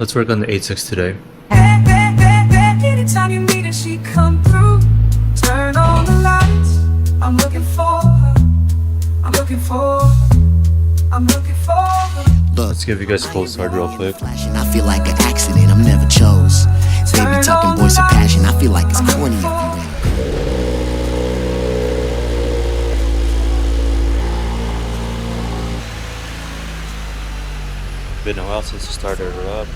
Let's work on the 86 today. Anytime you meet her, she come through. Turn on the lights. I'm looking for her. I'm looking for her. I'm looking for her. Let's give you guys a full start real quick. I feel like an accident, I'm never chose. Baby talking voice of passion, I feel like it's corny if you ain't. Been a while since I started her up.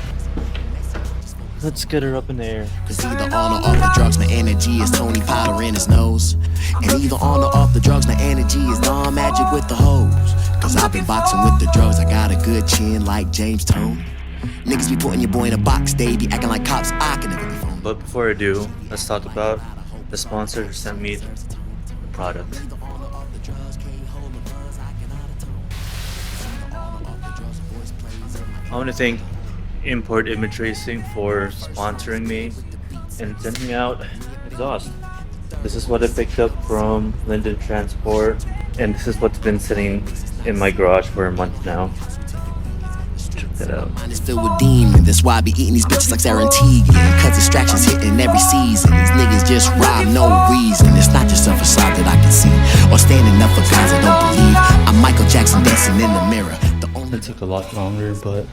Let's get her up in the air. Cause either on or off the drugs, my energy is Tony Potter in his nose. And either on or off the drugs, my energy is Don Magic with the hose. Cause I've been boxing with the drugs, I got a good chin like James Tone. Niggas be putting your boy in a box, they be acting like cops, I can never be phone. But before I do, let's talk about the sponsor who sent me the product. I want to thank Import Image Racing for sponsoring me and sending me out exhaust. This is what I picked up from Linden Transport, and this is what's been sitting in my garage for a month now. Check that out. Mine is filled with demons, that's why I be eating these bitches like Sarah and Tegan. Cause distractions hitting every season. These niggas just rob no reason. It's not just a facade that I can see, or standing up for guys I don't believe. I'm Michael Jackson dancing in the mirror. It took a lot longer, but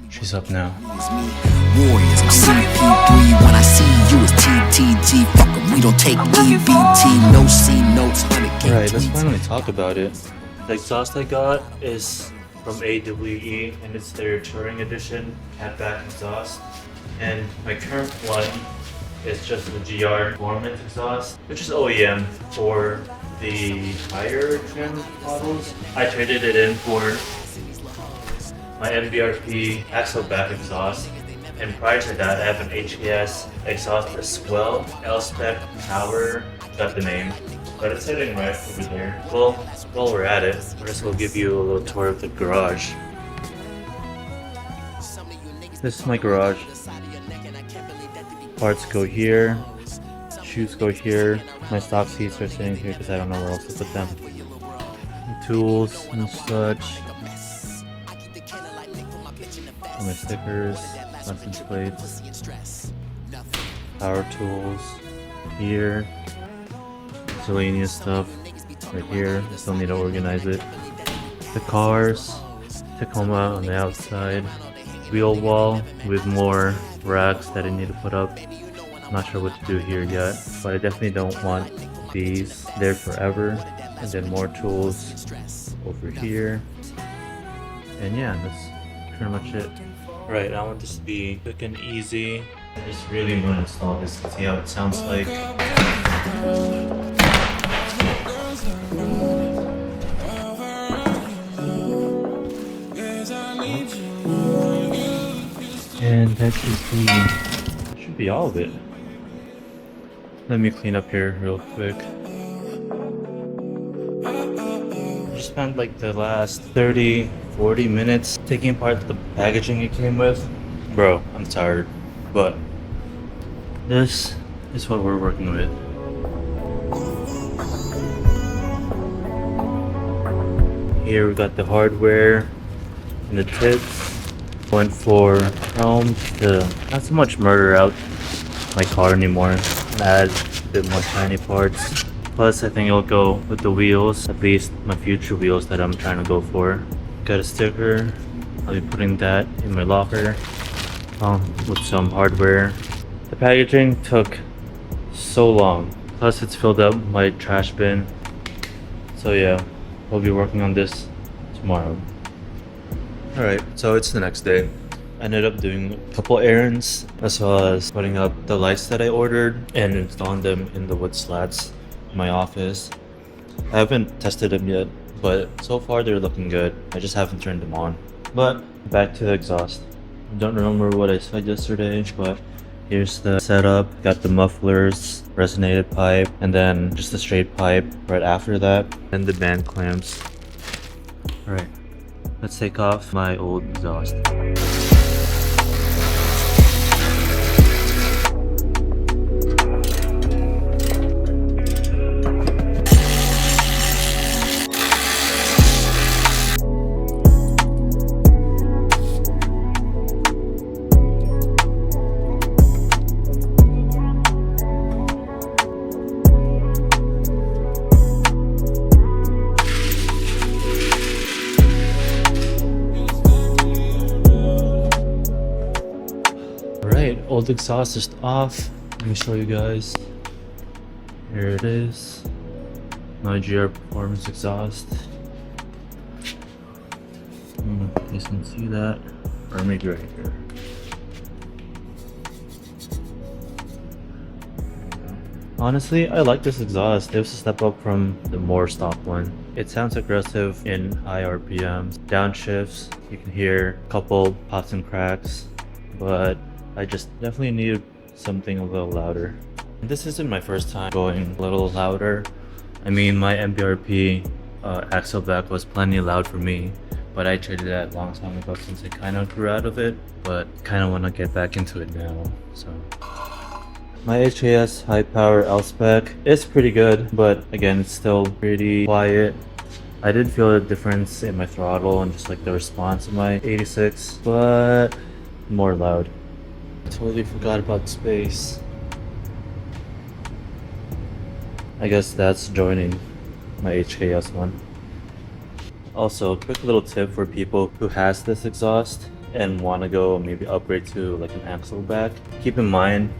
she's up now. Warriors, I'm CP3. When I see you, it's TTT. Fuck 'em, we don't take EBT. No C notes, 100K. Alright, let's finally talk about it. The exhaust I got is from AWE, and it's their touring edition Catback exhaust. And my current one is just the GR Performance exhaust, which is OEM for the higher trim models. I traded it in for my MBRP axle back exhaust, and prior to that I have an HKS exhaust as well. L-Spec Power, got the name, but it's sitting right over there. Well, while we're at it, I just will give you a little tour of the garage. This is my garage. Parts go here, shoes go here. My stock seats are sitting here because I don't know where else to put them. Tools and such. My stickers, license plates, power tools here, miscellaneous stuff right here. I still need to organize it. The cars, Tacoma on the outside, wheel wall with more racks that I need to put up. I'm not sure what to do here yet, but I definitely don't want these there forever. And then more tools over here. And yeah, that's pretty much it. Right, I want this to be quick and easy. I just really want to install this to see how it sounds like. And that should be all of it. Let me clean up here real quick. I spent like the last 30-40 minutes taking apart the packaging it came with. Bro, I'm tired, but this is what we're working with. Here we got the hardware and the tips. Went for chrome to not so much murder out my car anymore and add a bit more shiny parts. Plus, I think it'll go with the wheels, at least my future wheels that I'm trying to go for. Got a sticker. I'll be putting that in my locker with some hardware. The packaging took so long. Plus, it's filled up my trash bin. So yeah, we'll be working on this tomorrow. Alright, so it's the next day. I ended up doing a couple errands as well as putting up the lights that I ordered and installing them in the wood slats in my office. I haven't tested them yet, but so far they're looking good. I just haven't turned them on. But back to the exhaust. I don't remember what I said yesterday, but here's the setup. Got the mufflers, resonated pipe, and then just a straight pipe right after that, and the band clamps. Alright, let's take off my old exhaust. old exhaust is off. Let me show you guys. Here it is. My GR Performance exhaust. I don't know if you guys can see that. Or maybe right here. Honestly, I like this exhaust. It was a step up from the more stock one. It sounds aggressive in high RPMs. Downshifts, you can hear a couple pops and cracks, but I just definitely needed something a little louder. This isn't my first time going a little louder. I mean, my MBRP axle back was plenty loud for me, but I traded that a long time ago since I kind of grew out of it, but kind of want to get back into it now, so. My HAS high power L spec is pretty good, but again, it's still pretty quiet. I did feel a difference in my throttle and just like the response of my 86, but more loud. I totally forgot about space. I guess that's joining my HKS one. Also, a quick little tip for people who has this exhaust and want to go maybe upgrade to like an axle back. Keep in mind,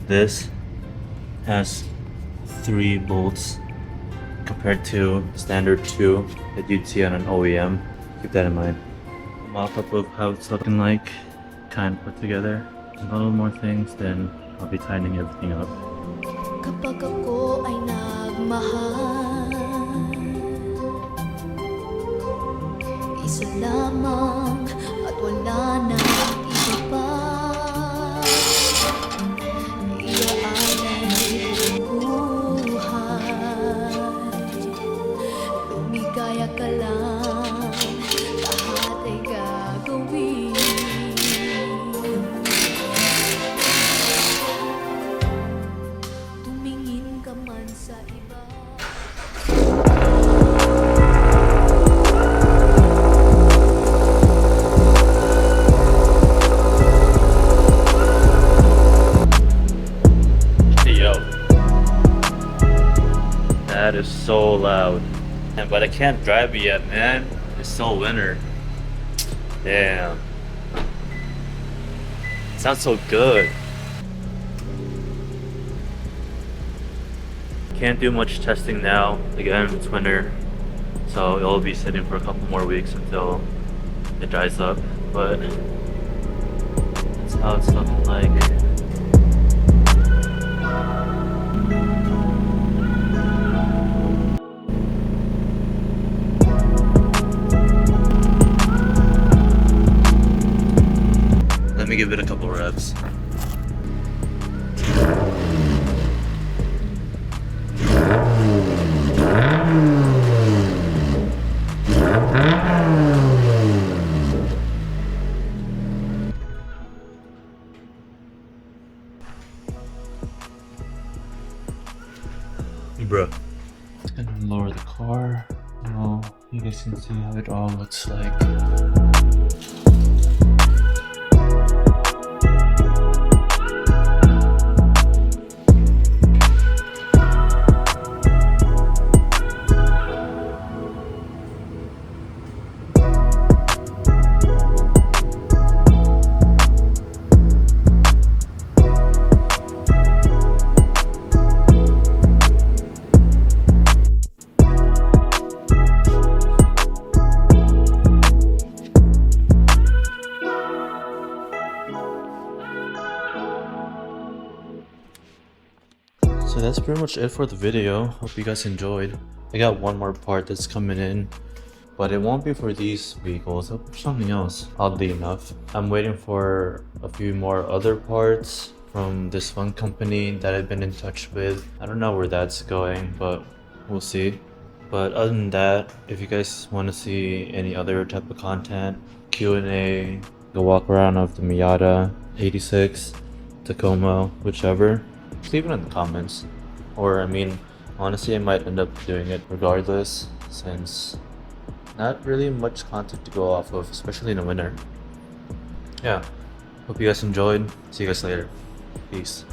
this has 3 bolts compared to standard 2 that you'd see on an OEM. Keep that in mind. A mock-up of how it's looking like, kind of put together. A little more things, then I'll be tightening everything up. Kapag ako ay nagmahal, isa lamang at wala na iba pa. Iaalay ang buhay, lumigaya ka lang, lahat ay gagawin. Tumingin ka man sa iba. Yo, that is so loud, but I can't drive it yet, man. It's so winter. Damn, sounds so good. Can't do much testing now. Again, it's winter, so it'll be sitting for a couple more weeks until it dries up. But that's how it's looking like. Let me give it a couple revs. Bruh. It's gonna lower the car. Oh, you guys can see how it all looks like. So that's pretty much it for the video. Hope you guys enjoyed. I got one more part that's coming in, but it won't be for these vehicles. It'll be something else, oddly enough. I'm waiting for a few more other parts from this one company that I've been in touch with. I don't know where that's going, but we'll see. But other than that, if you guys want to see any other type of content, Q&A, the walk around of the Miata 86, Tacoma, whichever, just leave it in the comments. Or I mean, honestly, I might end up doing it regardless, since not really much content to go off of, especially in the winter. Yeah, hope you guys enjoyed. See you guys later. Peace.